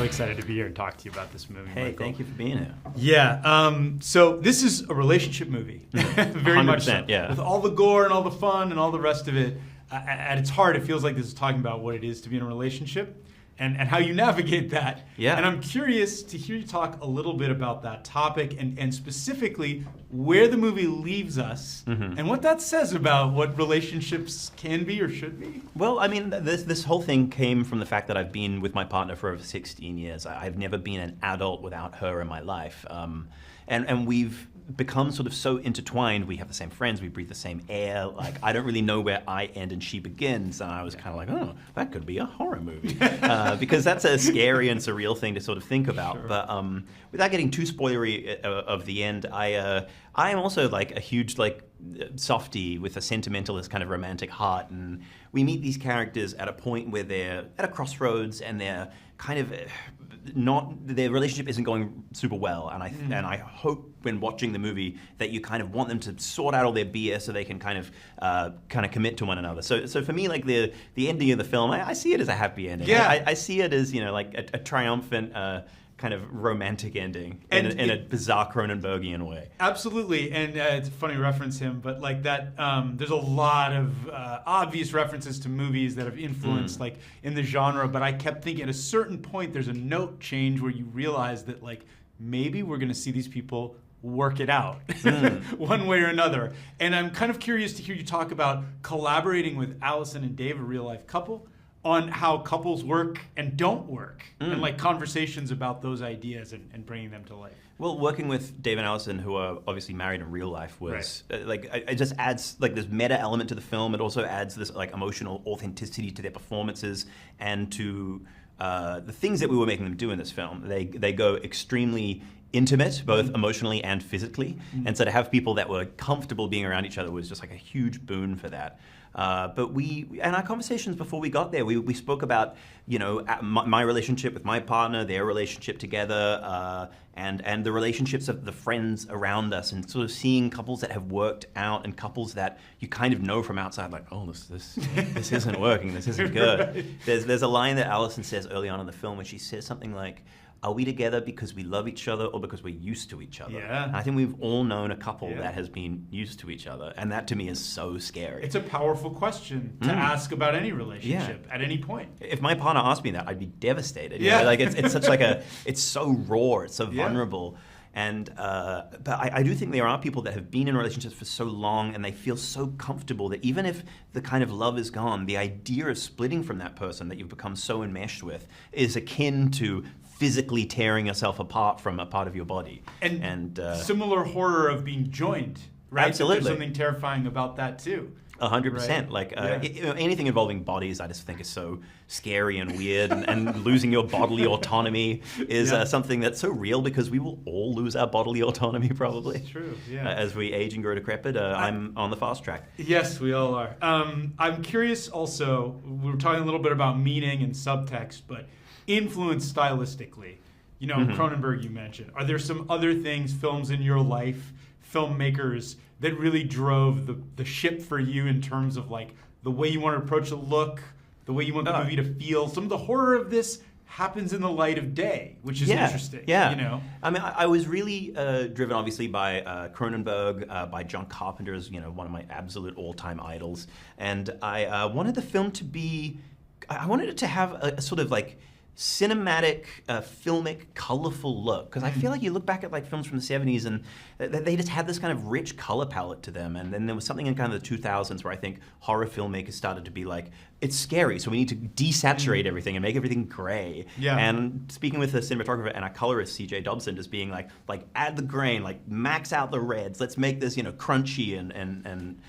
excited to be here and talk to you about this movie, Hey, Michael. thank you for being here. Yeah, so this is a relationship movie. Very much so. Yeah. With all the gore and all the fun and all the rest of it, at its heart, it feels like this is talking about what it is to be in a relationship and how you navigate that. Yeah. And I'm curious to hear you talk a little bit about that topic and specifically where the movie leaves us and what that says about what relationships can be or should be. Well, I mean, this whole thing came from the fact that I've been with my partner for over 16 years. I've never been an adult without her in my life. And we've become sort of so intertwined. We have the same friends, we breathe the same air. Like, I don't really know where I end and she begins. And I was kind of like, oh, that could be a horror movie. Because that's a scary and surreal thing to sort of think about. Sure. But without getting too spoilery of the end, I am also like a huge softie with a sentimentalist kind of romantic heart. And we meet these characters at a point where they're at a crossroads and they're kind of their relationship isn't going super well, and I hope when watching the movie that you kind of want them to sort out all their BS so they can kind of commit to one another. So for me, like the ending of the film, I see it as a happy ending. Yeah. I see it as like a triumphant kind of romantic ending in a bizarre Cronenbergian way. Absolutely, and it's a funny reference him, but like that, there's a lot of obvious references to movies that have influenced like in the genre, but I kept thinking at a certain point there's a note change where you realize that like maybe we're going to see these people work it out one way or another. And I'm kind of curious to hear you talk about collaborating with Alison and Dave, a real life couple, on how couples work and don't work, and like conversations about those ideas and bringing them to life. Well, working with Dave and Alison, who are obviously married in real life, was it just adds like this meta element to the film. It also adds this like emotional authenticity to their performances and to the things that we were making them do in this film. They go extremely intimate, both emotionally and physically, and so to have people that were comfortable being around each other was just like a huge boon for that. But in our conversations before we got there, we spoke about, my relationship with my partner, their relationship together, and the relationships of the friends around us, and sort of seeing couples that have worked out and couples that you kind of know from outside, like, oh, this isn't working, this isn't good. Right. There's a line that Alison says early on in the film when she says something like, are we together because we love each other or because we're used to each other? Yeah. And I think we've all known a couple that has been used to each other, and that to me is so scary. It's a powerful question to ask about any relationship at any point. If my partner asked me that, I'd be devastated. Yeah. Like it's such like it's so raw, it's so vulnerable. And but I do think there are people that have been in relationships for so long and they feel so comfortable that even if the kind of love is gone, the idea of splitting from that person that you've become so enmeshed with is akin to physically tearing yourself apart from a part of your body. And similar horror of being joined, right? Absolutely. There's something terrifying about that too. 100%. Right. Like anything involving bodies, I just think is so scary and weird, and losing your bodily autonomy is something that's so real because we will all lose our bodily autonomy probably. It's true. Yeah. As we age and grow decrepit, I'm on the fast track. Yes, we all are. I'm curious. Also, we were talking a little bit about meaning and subtext, but influence stylistically. Cronenberg you mentioned. Are there some other things, films in your life, filmmakers that really drove the ship for you in terms of like the way you want to approach a look, the way you want the movie to feel? Some of the horror of this happens in the light of day, which is interesting. Yeah. I mean, I was really driven, obviously, by Cronenberg, by John Carpenter, as one of my absolute all-time idols, and I wanted the film to be. I wanted it to have a sort of like cinematic, filmic, colorful look. Because I feel like you look back at like films from the 70s and they just had this kind of rich color palette to them. And then there was something in kind of the 2000s where I think horror filmmakers started to be like, it's scary, so we need to desaturate everything and make everything gray. Yeah. And speaking with the cinematographer and our colorist, CJ Dobson, just being like add the grain, like max out the reds, let's make this, crunchy and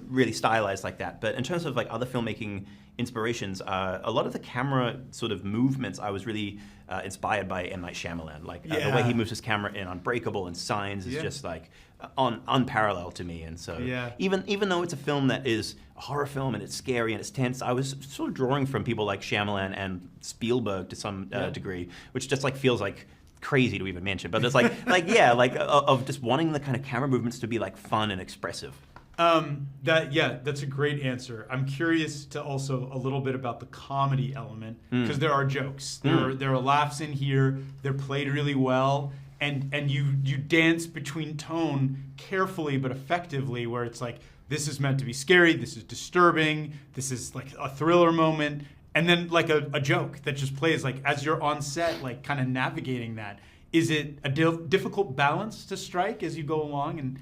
really stylized like that. But in terms of like other filmmaking inspirations, a lot of the camera sort of movements I was really inspired by M. Night Shyamalan. Like the way he moves his camera in Unbreakable and Signs is just like unparalleled to me. And so even though it's a film that is a horror film and it's scary and it's tense, I was sort of drawing from people like Shyamalan and Spielberg to some degree, which just like feels like crazy to even mention, but it's of just wanting the kind of camera movements to be like fun and expressive. That's a great answer. I'm curious to also a little bit about the comedy element, because there are jokes. There are laughs in here. They're played really well, and you dance between tone carefully but effectively, where it's like, this is meant to be scary, this is disturbing, this is like a thriller moment, and then like a joke that just plays like as you're on set, like kind of navigating that. Is it a difficult balance to strike as you go along? And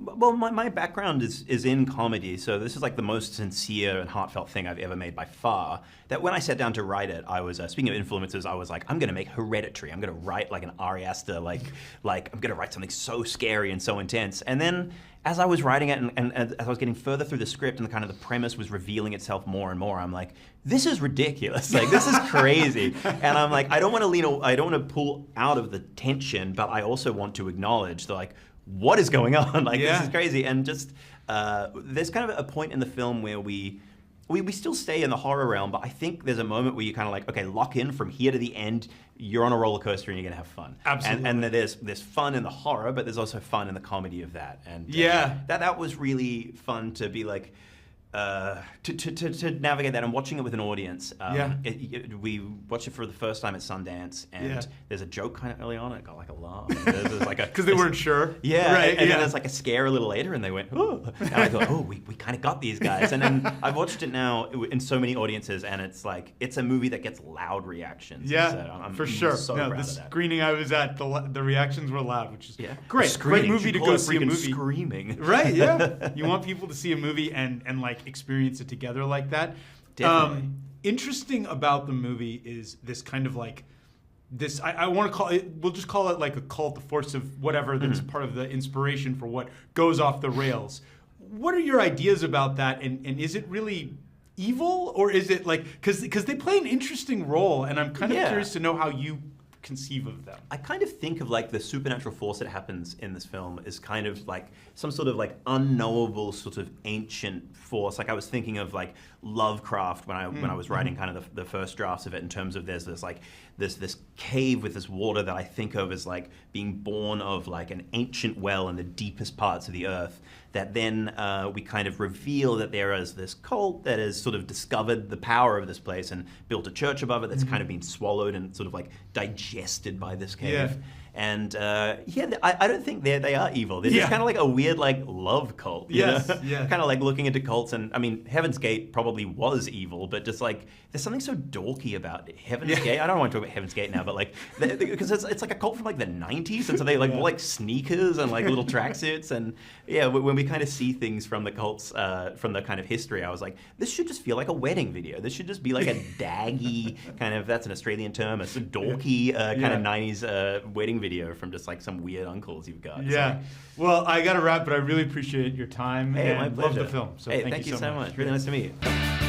well, my background is in comedy, so this is like the most sincere and heartfelt thing I've ever made by far. That when I sat down to write it, I was speaking of influences. I was like, I'm going to make Hereditary. I'm going to write like an Ari Aster, like I'm going to write something so scary and so intense. And then as I was writing it, and as I was getting further through the script, and the premise was revealing itself more and more, I'm like, this is ridiculous. Like, this is crazy. And I'm like, I don't want to pull out of the tension, but I also want to acknowledge the what is going on? This is crazy. And just there's kind of a point in the film where we still stay in the horror realm, but I think there's a moment where you kind of like, okay, lock in from here to the end. You're on a roller coaster and you're gonna have fun. Absolutely. And there's fun in the horror, but there's also fun in the comedy of that. And that was really fun to be like. To navigate that and watching it with an audience. We watched it for the first time at Sundance, and there's a joke kind of early on. It got like a laugh. There's like because they weren't sure. Yeah, right. And then there's like a scare a little later, and they went, oh. And I thought, oh, we kind of got these guys. And then I've watched it now in so many audiences, and it's like it's a movie that gets loud reactions. Yeah, so I'm for sure. So no, proud the of that. screening I was at, the reactions were loud, which is great. Screaming. Great movie to go see a movie. Screaming. Right. Yeah. You want people to see a movie and like experience it together like that. Definitely. Interesting about the movie is this kind of like this. I want to call it. We'll just call it like a cult, the force of whatever that's part of the inspiration for what goes off the rails. What are your ideas about that? And is it really evil, or is it like because they play an interesting role, and I'm kind of curious to know how you conceive of them. I kind of think of like the supernatural force that happens in this film is kind of like some sort of like unknowable sort of ancient force. Like I was thinking of like Lovecraft when I was writing kind of the first drafts of it, in terms of there's this like this cave with this water that I think of as like being born of like an ancient well in the deepest parts of the earth, that then we kind of reveal that there is this cult that has sort of discovered the power of this place and built a church above it that's kind of been swallowed and sort of like digested by this cave. Yeah. And I don't think they are evil. They're just kind of like a weird like love cult. You know? Kind of like looking into cults. And I mean, Heaven's Gate probably was evil, but just like there's something so dorky about Heaven's Gate. I don't want to talk about Heaven's Gate now, but like because it's like a cult from like the 90s, and so they like wore like sneakers and like little tracksuits. And when we kind of see things from the cults from the kind of history, I was like, this should just feel like a wedding video. This should just be like a daggy kind of, that's an Australian term, a dorky kind of 90s wedding video from just like some weird uncles you've got. Yeah. Well, I got to wrap, but I really appreciate your time. Hey, my and pleasure. love the film. So hey, thank you so much. Really nice to meet you.